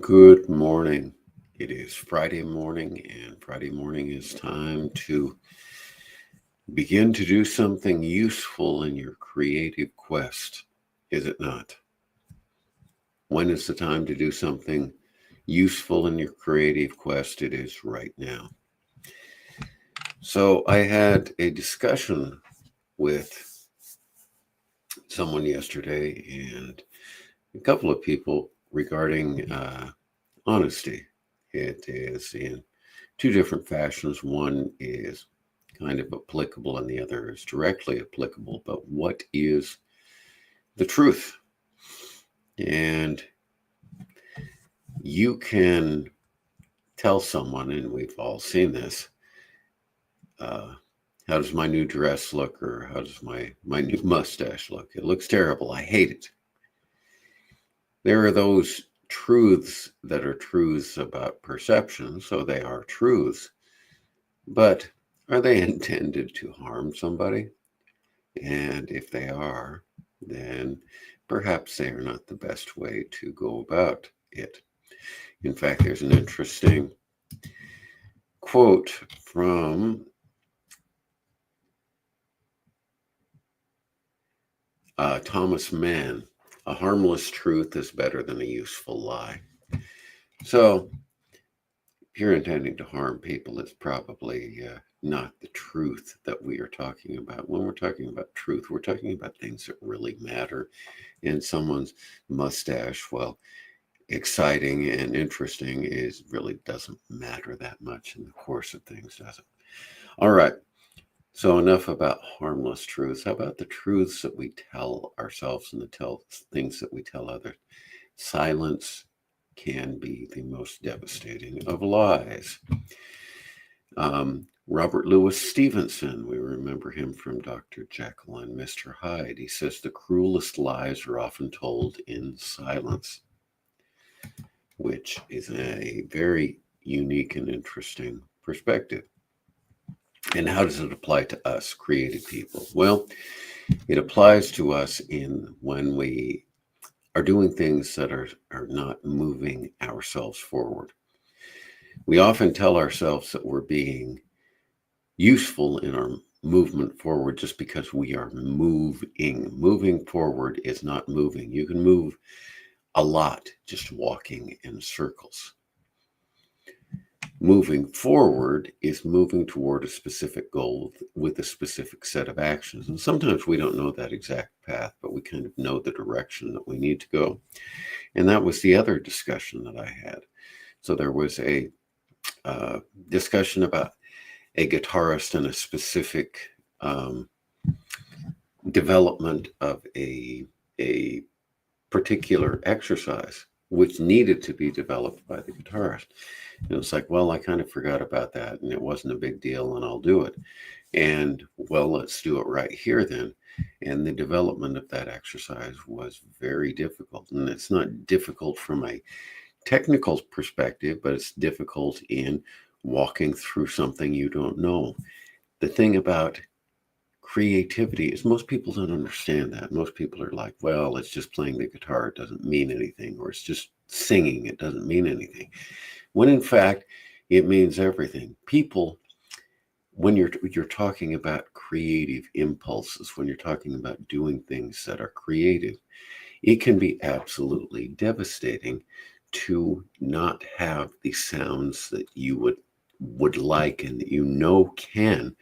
Good morning. It is Friday morning, and Friday morning is time to begin to do something useful in your creative quest, is it not? When is the time to do something useful in your creative quest? It is right now. So, I had a discussion with someone yesterday and a couple of people regarding honesty. It is in two different fashions. One is kind of applicable and the other is directly applicable. But what is the truth? And you can tell someone, and we've all seen this, uh, how does my new dress look, or how does my new mustache look? It looks terrible. I hate it. There are those truths that are truths about perception, so they are truths. But are they intended to harm somebody? And if they are, then perhaps they are not the best way to go about it. In fact, there's an interesting quote from Thomas Mann: "A harmless truth is better than a useful lie." So, if you're intending to harm people, it's probably not the truth that we are talking about. When we're talking about truth, we're talking about things that really matter. And someone's mustache, well, exciting and interesting is really doesn't matter that much in the course of things, does it? All right. So enough about harmless truths. How about the truths that we tell ourselves and the things that we tell others? Silence can be the most devastating of lies. Robert Louis Stevenson, we remember him from Dr. Jekyll and Mr. Hyde. He says the cruelest lies are often told in silence, which is a very unique and interesting perspective. And how does it apply to us, creative people? Well, it applies to us in when we are doing things that are not moving ourselves forward. We often tell ourselves that we're being useful in our movement forward just because we are moving. Moving forward is not moving. You can move a lot just walking in circles. Moving forward is moving toward a specific goal with a specific set of actions. And sometimes we don't know that exact path, but we kind of know the direction that we need to go. And that was the other discussion that I had. So there was a discussion about a guitarist and a specific development of a particular exercise which needed to be developed by the guitarist. And it was like, well, I kind of forgot about that and it wasn't a big deal and I'll do it. And well, let's do it right here then. And the development of that exercise was very difficult. And it's not difficult from a technical perspective, but it's difficult in walking through something you don't know. The thing about creativity is most people don't understand that. Most people are like, well, it's just playing the guitar, it doesn't mean anything, or it's just singing, it doesn't mean anything. When in fact, it means everything. People, when you're talking about creative impulses, when you're talking about doing things that are creative, it can be absolutely devastating to not have the sounds that you would like and that you know can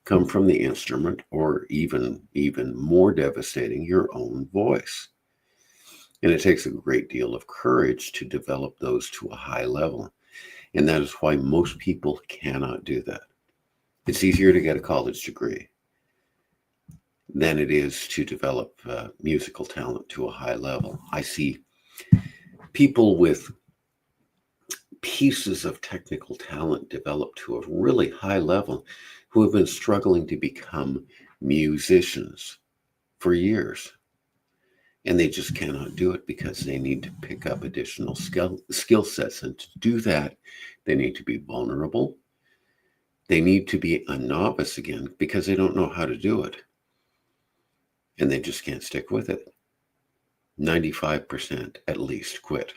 come from the instrument, or even more devastating, your own voice. And it takes a great deal of courage to develop those to a high level. And that is why most people cannot do that. It's easier to get a college degree than it is to develop musical talent to a high level. I see people with pieces of technical talent developed to a really high level who have been struggling to become musicians for years. And they just cannot do it because they need to pick up additional skill sets. And to do that, they need to be vulnerable. They need to be a novice again because they don't know how to do it. And they just can't stick with it. 95% at least quit.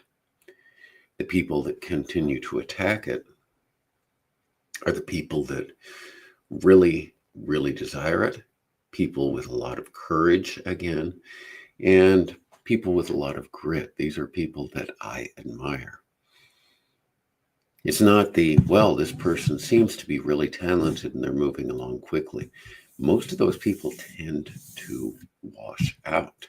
The people that continue to attack it are the people that really, really desire it, people with a lot of courage again, and people with a lot of grit. These are people that I admire. It's not well, this person seems to be really talented and they're moving along quickly. Most of those people tend to wash out.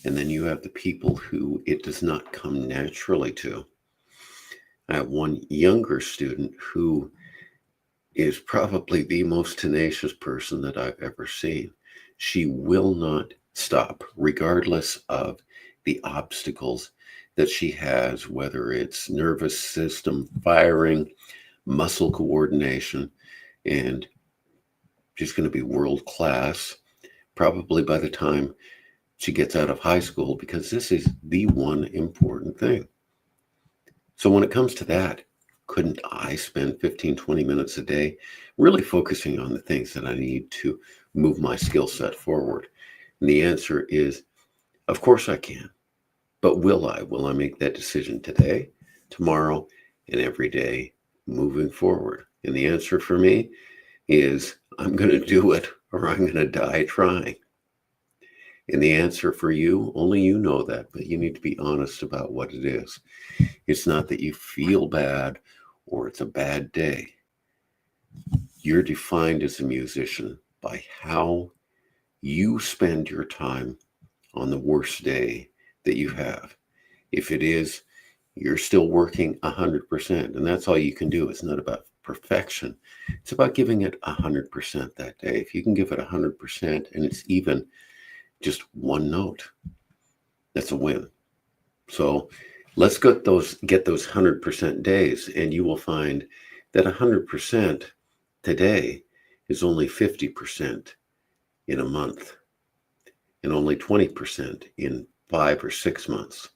And then you have the people who it does not come naturally to. I have one younger student who is probably the most tenacious person that I've ever seen. She will not stop, regardless of the obstacles that she has, whether it's nervous system firing, muscle coordination, and she's going to be world class probably by the time she gets out of high school, because this is the one important thing. So when it comes to that, couldn't I spend 15, 20 minutes a day really focusing on the things that I need to move my skill set forward? And the answer is, of course I can. But will I? Will I make that decision today, tomorrow, and every day moving forward? And the answer for me is I'm going to do it or I'm going to die trying. And the answer for you, only you know that, but you need to be honest about what it is. It's not that you feel bad or it's a bad day. You're defined as a musician by how you spend your time on the worst day that you have. If it is, you're still working 100%, and that's all you can do. It's not about perfection. It's about giving it 100% that day. If you can give it 100% and it's even just one note, that's a win. So let's get those 100% days, and you will find that 100% today is only 50% in a month and only 20% in 5 or 6 months.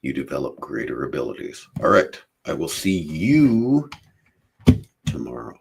You develop greater abilities. All right, I will see you tomorrow.